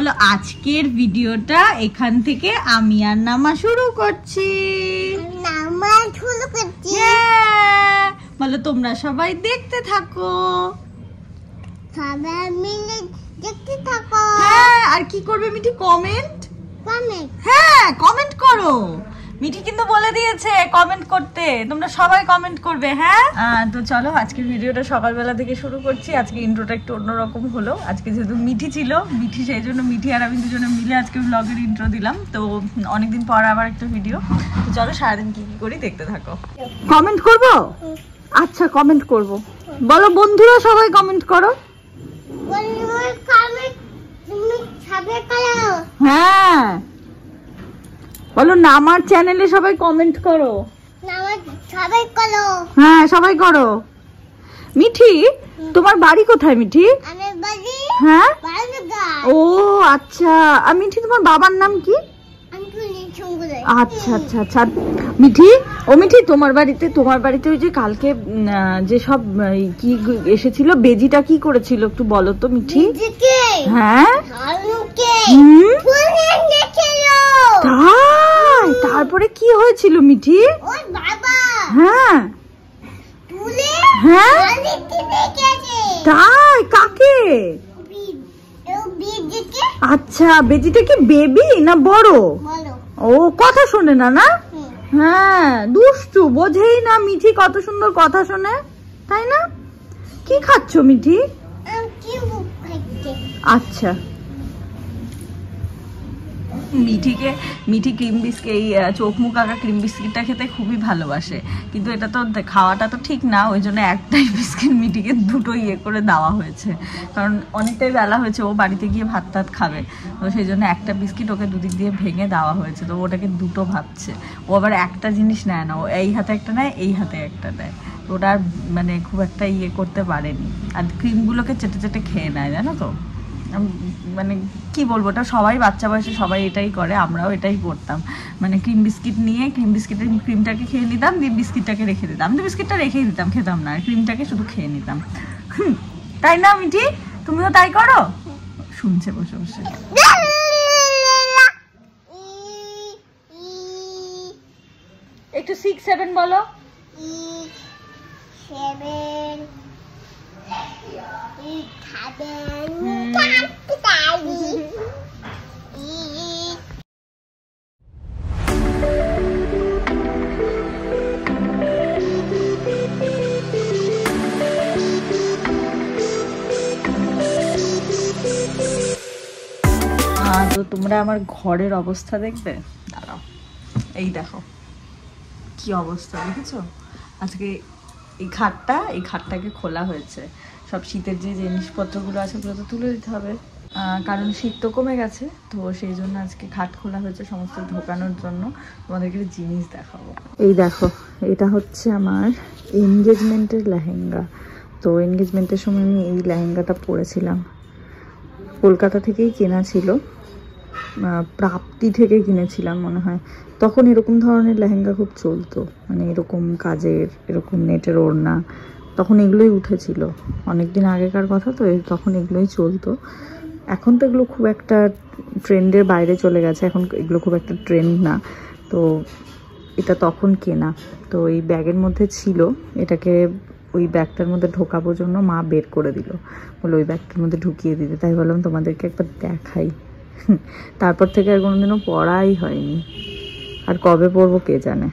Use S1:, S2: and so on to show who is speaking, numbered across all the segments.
S1: বলো আজকের ভিডিওটা এখান থেকে আমি আর নামা শুরু করছি। বলো তোমরা সবাই দেখতে থাকো,
S2: সবাই মিলে দেখতে থাকো।
S1: হ্যাঁ, আর কি করবে মিঠি? কমেন্ট। হ্যাঁ, কমেন্ট করো। মিঠি কিন্তু বলে দিয়েছে কমেন্ট করতে, তোমরা সবাই কমেন্ট করবে। হ্যাঁ, তো চলো আজকের ভিডিওটা সকালবেলা থেকে শুরু করছি। আজকে ইন্ট্রোটা একটু অন্যরকম হলো। আজকে যেহেতু মিঠি ছিল, মিঠি সেই জন্য মিঠি আর আমি দুজনে মিলে আজকে ব্লগের ইন্ট্রো দিলাম। তো অনেকদিন পর আবার একটা ভিডিও। তো চলো সারাদিন কি কি করি দেখতে থাকো। কমেন্ট করব? আচ্ছা, কমেন্ট করব। বলো বন্ধুরা সবাই কমেন্ট করো। হ্যাঁ বলো, নামার চ্যানেলে সবাই কমেন্ট করো। হ্যাঁ, সবাই করো। মিঠি, তোমার বাড়ি কোথায় মিঠি? হ্যাঁ, ও আচ্ছা। আর মিঠি, তোমার বাবার নাম কি? আচ্ছা আচ্ছা আচ্ছা। মিঠি, ও মিঠি, তোমার বাড়িতে ওই যে কালকে যে সব কি এসেছিল, বেজিটা কি করেছিল একটু বলো তো মিঠি। হ্যাঁ, তাই? তারপরে কি হয়েছিল মিঠি? হ্যাঁ হ্যাঁ, তাই? কাকে? আচ্ছা, বেজিটা কি বেবি না বড়? ও কথা শোনে না? না, হ্যাঁ, দুষ্টু, বোঝেই না। মিঠি কত সুন্দর কথা শোনে, তাই না? কি খাচ্ছ মিঠি? আচ্ছা, মিঠি ক্রিম বিস্কিট, এই চোখ মুখ আঁকা ক্রিম বিস্কিটটা খেতে খুবই ভালোবাসে, কিন্তু এটা তো খাওয়াটা তো ঠিক না। ওই জন্য একটাই বিস্কিট মিঠিকে দুটো করে দেওয়া হয়েছে, কারণ অনেকটাই বেলা হয়েছে, ও বাড়িতে গিয়ে ভাত টাত খাবে। তো সেই জন্য একটা বিস্কিট ওকে দুদিক দিয়ে ভেঙে দেওয়া হয়েছে। তো ওটাকে দুটো ভাবছে। ও আবার একটা জিনিস নেয় না, ও এই হাতে একটা নেয়, এই হাতে একটা নেয়। ওটা আর মানে খুব একটা করতে পারেনি। আর ক্রিমগুলোকে চেটে চেটে খেয়ে নেয়, জানো তো। মানে কি বলবো, ওটা সবাই বাচ্চা বয়সে সবাই এটাই করে, আমরাও এটাই করতাম। মানে ক্রিম বিস্কিট নিয়ে ক্রিমটাকে খেয়ে নিতাম, দিয়ে বিস্কিটটাকে রেখে দিতাম। আমি তো বিস্কিটটা রেখেই দিতাম, খেতাম না, আর ক্রিমটাকে শুধু খেয়ে নিতাম। তাই না মিঠি? তুমিও তাই করো? শুনছে বসে বসে। একটু 6 7 বলো। তো তোমরা আমার ঘরের অবস্থা দেখবে, দাঁড়াও। এই দেখো কি অবস্থা, দেখেছো? আজকে এই খাটটাকে খোলা হয়েছে। সব শীতের যে জিনিসপত্রগুলো আছে ওগুলো তো তুলে দিতে হবে, কারণ শীত তো কমে গেছে। তো সেই জন্য আজকে খাট খোলা হয়েছে সমস্ত ঢোকানোর জন্য। তোমাদেরকে জিনিস দেখাবো। এই দেখো, এটা হচ্ছে আমার এনগেজমেন্টের লেহেঙ্গা। তো এনগেজমেন্টের সময় আমি এই লেহেঙ্গাটা পরেছিলাম, কলকাতা থেকেই কেনা ছিল, প্রাপ্তি থেকে কিনেছিলাম মনে হয়। তখন এরকম ধরনের লেহেঙ্গা খুব চলতো, মানে এরকম কাজের, এরকম নেটের ওড়না, তখন এগুলোই উঠেছিল। অনেকদিন আগেকার কথা তো, তখন এগুলোই চলতো। এখন তো এগুলো খুব একটা ট্রেন্ডের বাইরে চলে গেছে, এখন এগুলো খুব একটা ট্রেন্ড না। তো এটা তখন কেনা, তো এই ব্যাগের মধ্যে ছিল। এটাকে ওই ব্যাগটার মধ্যে ঢোকাবার জন্য মা বের করে দিল, বলে ওই ব্যাগটার মধ্যে ঢুকিয়ে দিতে। তাই বললাম তোমাদেরকে একবার দেখাই। তারপর থেকে আর কোনোদিনও পড়াই হয়নি, আর কবে পড়বো কে জানে।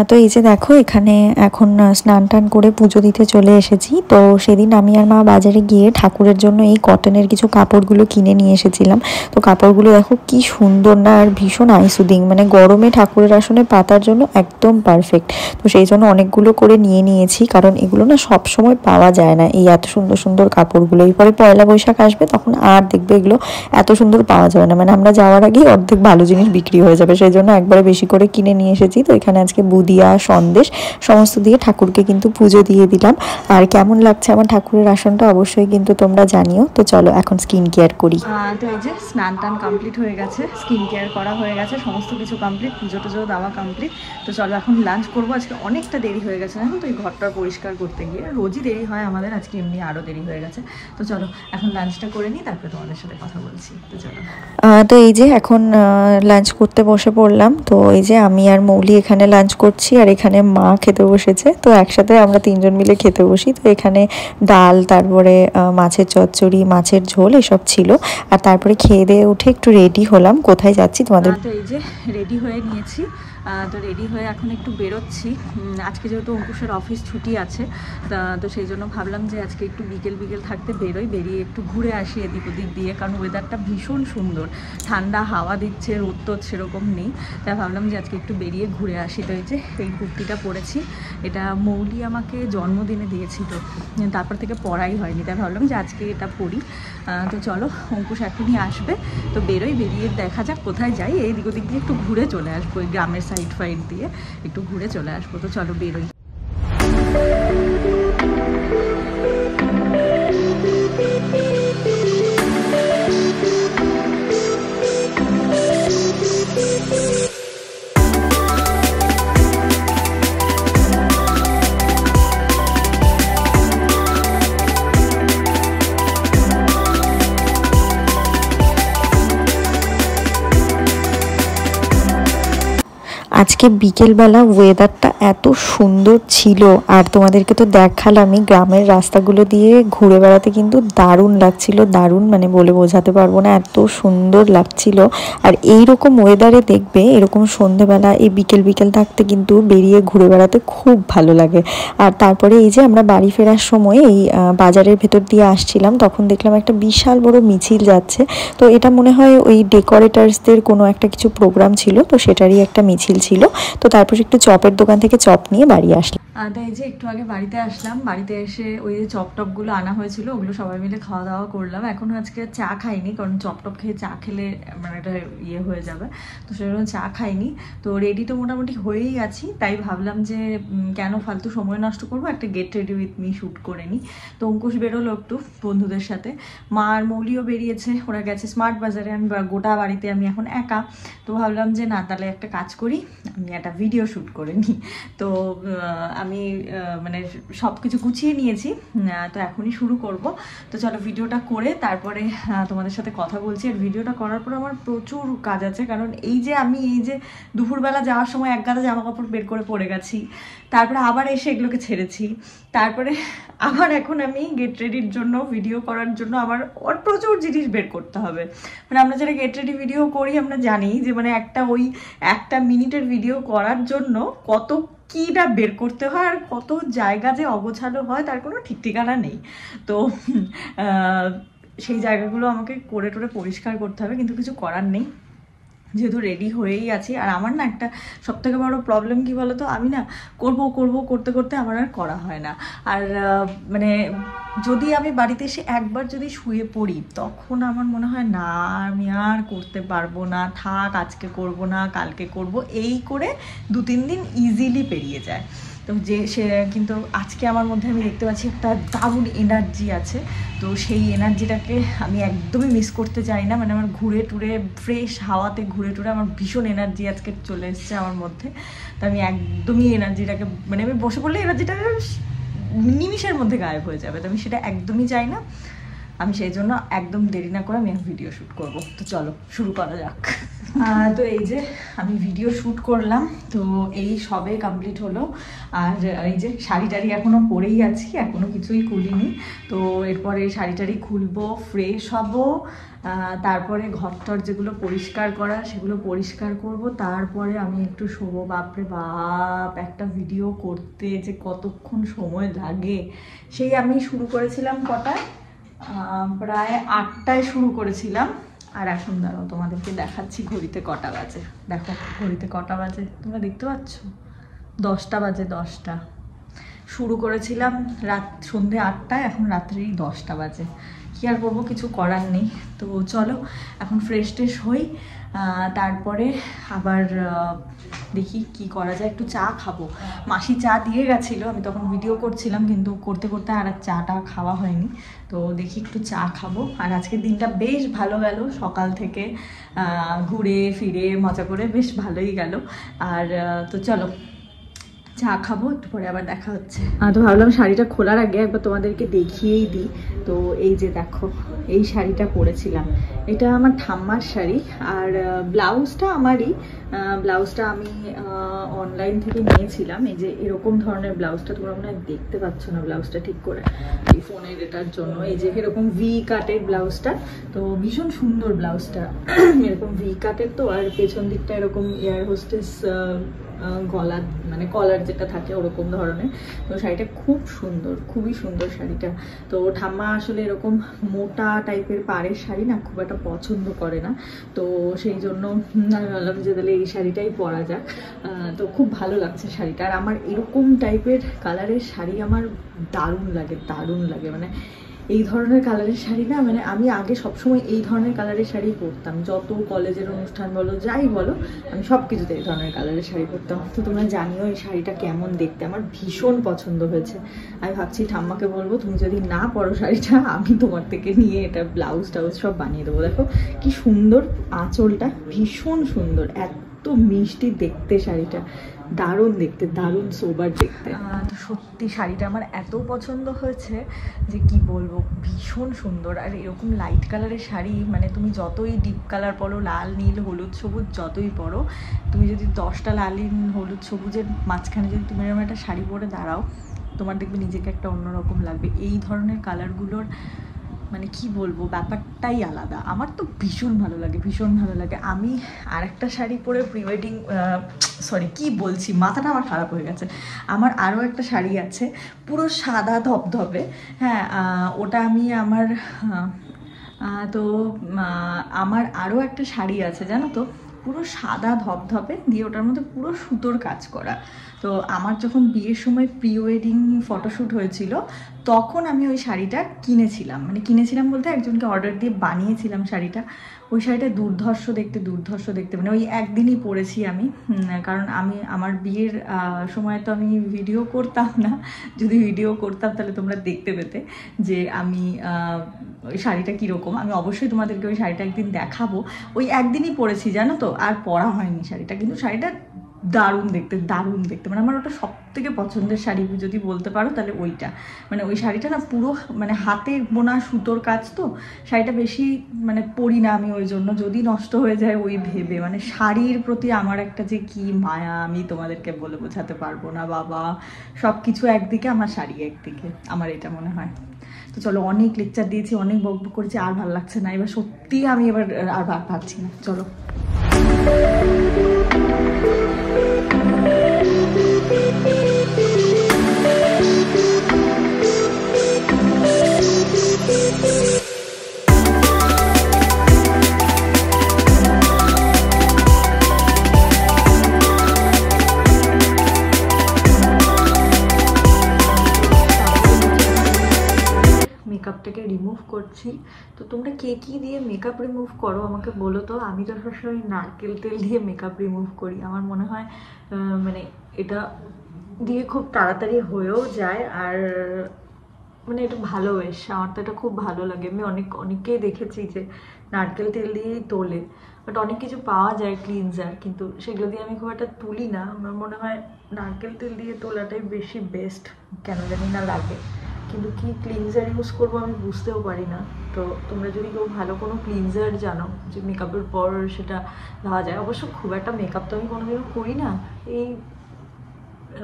S3: তো এই যে দেখো এখানে এখন স্নান টান করে পুজো দিতে চলে এসেছি। তো সেদিন আমি আর মা বাজারে গিয়ে ঠাকুরের জন্য এই কটনের কিছু কাপড়গুলো কিনে নিয়ে এসেছিলাম। তো কাপড়গুলো দেখো কি সুন্দর না, আর ভীষণ আইসুদিং, মানে গরমে ঠাকুরের আসনে পাতার জন্য একদম পারফেক্ট। তো সেই জন্য অনেকগুলো করে নিয়ে নিয়েছি, কারণ এগুলো না সব সময় পাওয়া যায় না, এই এত সুন্দর সুন্দর কাপড়গুলো। এরপরে পয়লা বৈশাখ আসবে, তখন আর দেখবে এগুলো এত সুন্দর পাওয়া যাবে না, মানে আমরা যাওয়ার আগেই অর্ধেক ভালো জিনিস বিক্রি হয়ে যাবে। সেই জন্য একবারে বেশি করে কিনে নিয়ে এসেছি। তো এখানে আজকে বুদিয়া সন্দেশ সমস্ত দিয়ে ঠাকুরকে কিন্তু পুজো দিয়ে দিলাম। আর কেমন লাগছে আমার ঠাকুরের আসনটা অবশ্যই কিন্তু তোমরা জানিও। তো চলো এখন স্কিন কেয়ার করি।
S1: তো এই যে স্নান টান কমপ্লিট হয়ে গেছে, স্কিন কেয়ার করা হয়ে গেছে, সমস্ত কিছু কমপ্লিট, পুজো টুজো দেওয়া কমপ্লিট। তো চলো এখন লাঞ্চ করবো। আজকে অনেকটা দেরি হয়ে গেছে এখন, তো এই ঘরটা পরিষ্কার করতে গিয়ে রোজই দেরি হয় আমাদের, আজকে এমনি আরও দেরি হয়ে গেছে। তো চলো এখন লাঞ্চটা করে নিই, তারপরে তোমাদের সাথে কথা বলছি। তো চলো।
S3: তো এই যে এখন লাঞ্চ করতে বসে পড়লাম। তো এই যে আমি আর মৌলি এখানে লাঞ্চ করছি, আর এখানে মা খেতে বসেছে। তো একসাথে আমরা তিনজন মিলে খেতে বসি। তো এখানে ডাল, তারপরে মাছের চচ্চড়ি, মাছের ঝোল এসব ছিল। আর তারপরে খেয়ে দিয়ে উঠে একটু রেডি হলাম। কোথায় যাচ্ছি তোমাদের।
S1: তো এই যে রেডি হয়ে নিয়েছি। তো রেডি হয়ে এখন একটু বেরোচ্ছি। আজকে যেহেতু অঙ্কুশের অফিস ছুটি আছে, তো সেই জন্য ভাবলাম যে আজকে একটু বিকেল থাকতে বেরোই, বেরিয়ে একটু ঘুরে আসি এদিক ওদিক দিয়ে, কারণ ওয়েদারটা ভীষণ সুন্দর, ঠান্ডা হাওয়া দিচ্ছে, রোদ তো সেরকম নেই। তাই ভাবলাম যে আজকে একটু বেরিয়ে ঘুরে আসি। তো এই যে এই কুর্তিটা পরেছি, এটা মৌলি আমাকে জন্মদিনে দিয়েছিল, তারপর থেকে পরাই হয়নি, তাই ভাবলাম যে আজকে এটা পরি। তো চলো, অঙ্কুশ এখনই আসবে, তো বেরোই, বেরিয়ে দেখা যাক কোথায় যাই। এই দিক ওদিক দিয়ে একটু ঘুরে চলে আসবো, ওই গ্রামের সাইড ফাইড দিয়ে একটু ঘুরে চলে আসবো। তো চলো বেরোই।
S3: আজকে বিকেলবেলা ওয়েদারটা এত সুন্দর ছিল, আর তোমাদেরকে তো দেখালামই গ্রামের রাস্তাগুলো দিয়ে ঘুরে বেড়াতে, কিন্তু দারুণ লাগছিল, দারুণ, মানে বলে বোঝাতে পারবো না, এত সুন্দর লাগছিল। আর এই রকম ওয়েদারে দেখবে এরকম সন্ধেবেলা এই বিকেল থাকতে কিন্তু বেরিয়ে ঘুরে বেড়াতে খুব ভালো লাগে। আর তারপরে এই যে আমরা বাড়ি ফেরার সময় এই বাজারের ভেতর দিয়ে আসছিলাম, তখন দেখলাম একটা বিশাল বড় মিছিল যাচ্ছে। তো এটা মনে হয় ওই ডেকোরেটার্সদের কোনো একটা কিছু প্রোগ্রাম ছিল, তো সেটারই একটা মিছিল ছিল। তো তারপর একটু চপের দোকান থেকে চপ নিয়ে বাড়ি আসলাম।
S1: তাই যে একটু আগে বাড়িতে আসলাম, বাড়িতে এসে ওই যে চপ টপগুলো আনা হয়েছিল, ওগুলো সবাই মিলে খাওয়া দাওয়া করলাম। এখনও আজকে চা খাইনি, কারণ চপ টপ খেয়ে চা খেলে মানে একটা ইয়ে হয়ে যাবে, তো সেজন্য চা খাইনি। তো রেডি তো মোটামুটি হয়েই আছি, তাই ভাবলাম যে কেন ফালতু সময় নষ্ট করবো, একটা get ready with me shoot করে নিই। তো অঙ্কুশ বেরোলো একটু বন্ধুদের সাথে, মা আর মৌলিও বেরিয়েছে, ওরা গেছে স্মার্ট বাজারে। আমি গোটা বাড়িতে আমি এখন একা, তো ভাবলাম যে না, তাহলে একটা কাজ করি, আমি একটা ভিডিও শ্যুট করে নিই। তো আমি মানে সব কিছু গুছিয়ে নিয়েছি, তো এখনই শুরু করব। তো চলো ভিডিওটা করে তারপরে তোমাদের সাথে কথা বলছি। আর ভিডিওটা করার পর আমার প্রচুর কাজ আছে, কারণ এই যে আমি এই যে দুপুরবেলা যাওয়ার সময় এক গাদা জামা কাপড় বের করে পরে গেছি, তারপরে আবার এসে এগুলোকে ছেড়েছি, তারপরে আবার এখন আমি গেট রেডির জন্য, ভিডিও করার জন্য আমার ওর প্রচুর জিনিস বের করতে হবে। মানে আমরা যারা গেট রেডি ভিডিও করি আমরা জানি যে মানে একটা মিনিটের ভিডিও করার জন্য কত কিটা বের করতে হয়, আর কত জায়গা যে অগোছালো হয় তার কোনো ঠিক ঠিকানা নেই। তো সেই জায়গাগুলো আমাকে করে টোরে পরিষ্কার করতে হবে, কিন্তু কিছু করার নেই, যেহেতু রেডি হয়েই আছি। আর আমার না একটা সবথেকে বড় প্রবলেম কি বলতো, আমি না করতে করতে আমার আর করা হয় না। আর মানে যদি আমি বাড়িতে এসে একবার যদি শুয়ে পড়ি, তখন আমার মনে হয় না আমি আর করতে পারবো না, থাক আজকে করব না, কালকে করব, এই করে 2-3 দিন ইজিলি পেরিয়ে যায়। তো কিন্তু আজকে আমার মধ্যে আমি দেখতে পাচ্ছি একটা দারুণ এনার্জি আছে। তো সেই এনার্জিটাকে আমি একদমই মিস করতে চাই না। মানে আমার ঘুরে টুরে ফ্রেশ হাওয়াতে ঘুরে টুরে আমার ভীষণ এনার্জি আজকে চলে এসছে আমার মধ্যে। তো আমি একদমই এনার্জিটাকে, মানে আমি বসে পড়লে এনার্জিটাকে নিমিষের মধ্যে গায়েব হয়ে যাবে, তো আমি সেটা একদমই চাই না। আমি সেই জন্য একদম দেরি না করে আমি ভিডিও শ্যুট করবো। তো চলো শুরু করা যাক। তো এই যে আমি ভিডিও শ্যুট করলাম, তো এই সবে কমপ্লিট হলো। আর এই যে শাড়ি টাড়ি এখনও পরেই আছি, এখনও কিছুই খুলিনি। তো এরপরে শাড়ি টাড়ি খুলবো, ফ্রেশ হব, তারপরে ঘরটর যেগুলো পরিষ্কার করা সেগুলো পরিষ্কার করব, তারপরে আমি একটু শোবো। বাপরে বাপ, একটা ভিডিও করতে যে কতক্ষণ সময় লাগে। সেই আমি শুরু করেছিলাম কটায়, প্রায় 8টায় শুরু করেছিলাম। আর এখন দাঁড়াও তোমাদেরকে দেখাচ্ছি ঘড়িতে কটা বাজে। দেখো ঘড়িতে কটা বাজে, তোমরা দেখতে পাচ্ছ? 10টা বাজে, 10টা। শুরু করেছিলাম সন্ধে 8টায়, এখন রাত্রি 10টা বাজে। কী আর করবো, কিছু করার নেই। তো চলো এখন ফ্রেশ ট্রেশ হই, তারপরে আবার দেখি কি করা যায়। একটু চা খাবো, মাসি চা দিয়ে গেছিলো, আমি তখন ভিডিও করছিলাম, কিন্তু করতে করতে আর চাটা খাওয়া হয়নি। তো দেখি একটু চা খাবো। আর আজকের দিনটা বেশ ভালো গেল, সকাল থেকে ঘুরে ফিরে মজা করে বেশ ভালোই গেল। আর তো চলো চা খাবো, একটু পরে আবার দেখা হচ্ছে। তো ভাবলাম শাড়িটা খোলার আগে একবার তোমাদেরকে দেখিয়েই দিই। তো এই যে দেখো, এই শাড়িটা পরেছিলাম, এটা আমার ঠাম্মার শাড়ি। আর ব্লাউজটা আমারই, ব্লাউজটা আমি অনলাইন থেকে নিয়েছিলাম। এই যে এরকম ধরনের ব্লাউজটা, তোমরা মনে হয় দেখতে পাচ্ছ না ব্লাউজটা ঠিক করে, এই ফোনের এটার জন্য। এই যে এরকম ভি কাটের ব্লাউজটা, তো ভীষণ সুন্দর ব্লাউজটা। এরকম ভি কাটের তো, আর পেছন দিকটা এরকম এয়ার হোস্টেস গলা, মানে কলার যেটা থাকে ওরকম ধরনের। তো শাড়িটা খুব সুন্দর, খুবই সুন্দর শাড়িটা। তো ঠাম্মা আসলে এরকম মোটা টাইপের পাড়ের শাড়ি না খুব একটা পছন্দ করে না, তো সেই জন্য আমি ভাবলাম যে তাহলে এই শাড়িটাই পরা যাক। তো খুব ভালো লাগছে শাড়িটা। আর আমার এরকম টাইপের কালারের শাড়ি আমার দারুণ লাগে, দারুণ লাগে। মানে এই ধরনের কালারের শাড়ি না, মানে আমি আগে সবসময় এই ধরনের কালারের শাড়ি পরতাম, যত কলেজের অনুষ্ঠান বলো যাই বলো, আমি সব কিছুতে এই ধরনের কালারের শাড়ি পরতাম। তো তোমরা জানিও এই শাড়িটা কেমন দেখতে, আমার ভীষণ পছন্দ হয়েছে। আমি ভাবছি ঠাম্মাকে বলবো, তুমি যদি না পরো শাড়িটা, আমি তোমার থেকে নিয়ে এটা ব্লাউজ টাউজ সব বানিয়ে দেবো। দেখো কি সুন্দর আঁচলটা, ভীষণ সুন্দর, এত মিষ্টি দেখতে শাড়িটা, দারুণ দেখতে, দারুণ সোবার দেখতে। তো সত্যি শাড়িটা আমার এত পছন্দ হয়েছে যে কি বলবো, ভীষণ সুন্দর। আর এরকম লাইট কালারের শাড়ি, মানে তুমি যতই ডিপ কালার পরো, লাল নীল হলুদ সবুজ যতই পরো, তুমি যদি 10টা লাল নীল হলুদ সবুজের মাঝখানে যদি তুমি এরকম একটা শাড়ি পরে দাঁড়াও, তোমার দেখবে নিজেকে একটা অন্যরকম লাগবে। এই ধরনের কালারগুলোর মানে কি বলবো, ব্যাপারটাই আলাদা। আমার তো ভীষণ ভালো লাগে, ভীষণ ভালো লাগে। আমি আরেকটা শাড়ি পরে প্রি ওয়েডিং, সরি কি বলছি, মাথাটা আমার খারাপ হয়ে গেছে। আমার আরও একটা শাড়ি আছে পুরো সাদা ধবধবে, হ্যাঁ, ওটা আমি আমার তো আমার আরও একটা শাড়ি আছে জানো তো, পুরো সাদা ধবধবে দিয়ে, ওটার মধ্যে পুরো সুতোর কাজ করা। তো আমার যখন বিয়ের সময় প্রি ওয়েডিং ফটোশ্যুট হয়েছিল, তখন আমি ওই শাড়িটা কিনেছিলাম, মানে কিনেছিলাম বলতে একজনকে অর্ডার দিয়ে বানিয়েছিলাম শাড়িটা। ওই শাড়িটা দুর্ধর্ষ দেখতে, দুর্ধর্ষ দেখতে, মানে ওই একদিনই পরেছি আমি। কারণ আমি আমার বিয়ের সময় তো আমি ভিডিও করতাম না, যদি ভিডিও করতাম তাহলে তোমরা দেখতে পেতে যে আমি ওই শাড়িটা কীরকম। আমি অবশ্যই তোমাদেরকে ওই শাড়িটা একদিন দেখাবো। ওই একদিনই পরেছি জানো তো, আর পরা হয়নি শাড়িটা, কিন্তু শাড়িটা দারুণ দেখতে, দারুণ দেখতে। মানে আমার ওটা সব থেকে পছন্দের শাড়ি যদি বলতে পারো তাহলে ওইটা। মানে ওই শাড়িটা না পুরো মানে হাতে বোনা সুতোর কাজ, তো শাড়িটা বেশি মানে পরি না আমি, ওই জন্য যদি নষ্ট হয়ে যায় ওই ভেবে। মানে শাড়ির প্রতি আমার একটা যে কি মায়া, আমি তোমাদেরকে বলে বোঝাতে পারবো না বাবা। সব কিছু একদিকে, আমার শাড়ি একদিকে, আমার এটা মনে হয়। তো চলো, অনেক লেকচার দিয়েছি, অনেক বকবক করেছি, আর ভালো লাগছে না এবার সত্যি, আমি এবার আর ভাবছি না। চলো মেকআপটাকে রিমুভ করছি। তো তোমরা কে কী দিয়ে মেকআপ রিমুভ করো আমাকে বলো তো। আমি তো সবসময় নারকেল তেল দিয়ে মেকআপ রিমুভ করি, আমার মনে হয় মানে এটা দিয়ে খুব তাড়াতাড়ি হয়েও যায়। আর মানে এটা ভালো, বেশ আমার তো এটা খুব ভালো লাগে। আমি অনেককেই দেখেছি যে নারকেল তেল দিয়েই তোলে, বাট অনেক কিছু পাওয়া যায় ক্লিনজার, কিন্তু সেগুলো দিয়ে আমি খুব একটা তুলি না। আমার মনে হয় নারকেল তেল দিয়ে তোলাটাই বেশি বেস্ট, কেন জানি না লাগে। কিন্তু কি ক্লিনজার ইউজ করবো আমি বুঝতেও পারি না। তো তোমরা যদি কেউ ভালো কোনো ক্লিনজার জানো যে মেকআপের পর সেটা দেওয়া যায়, অবশ্য খুব একটা মেকআপ তো আমি কোনোদিনও করি না,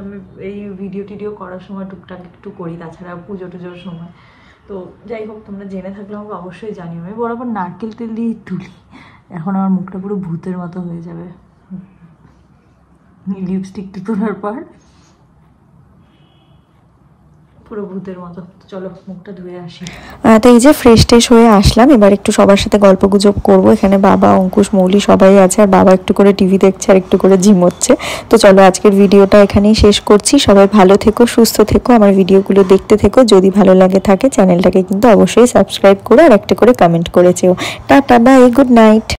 S1: আমি এই ভিডিও টিডিও করার সময় টুকটাক একটু করি, তাছাড়া পুজো টুজোর সময়। তো যাই হোক, তোমরা জেনে থাকলে আমাকে অবশ্যই জানিও। আমি বরাবর নারকেল তেল দিয়ে তুলি, এখন আমার মুখটা পুরো ভূতের মতো হয়ে যাবে লিপস্টিকটা তোলার পর, পুরো ভূতের মতো। চলো মুখটা ধুয়ে আসি।
S3: তো এই যে ফ্রেশ ট্রেশ হয়ে আসলাম, এবার একটু সবার সাথে গল্প গুজব করবো। এখানে বাবা, অঙ্কুশ, মৌলি সবাই আছে, আর বাবা একটু করে টিভি দেখছে আর একটু করে ঝিমোচ্ছে। তো চলো আজকের ভিডিওটা এখানেই শেষ করছি। সবাই ভালো থেকো, সুস্থ থেকো, আমার ভিডিওগুলো দেখতে থেকো। যদি ভালো লাগে থাকে চ্যানেলটাকে কিন্তু অবশ্যই সাবস্ক্রাইব করে আর একটা করে কমেন্ট করে যেও। Tata, bye, good night.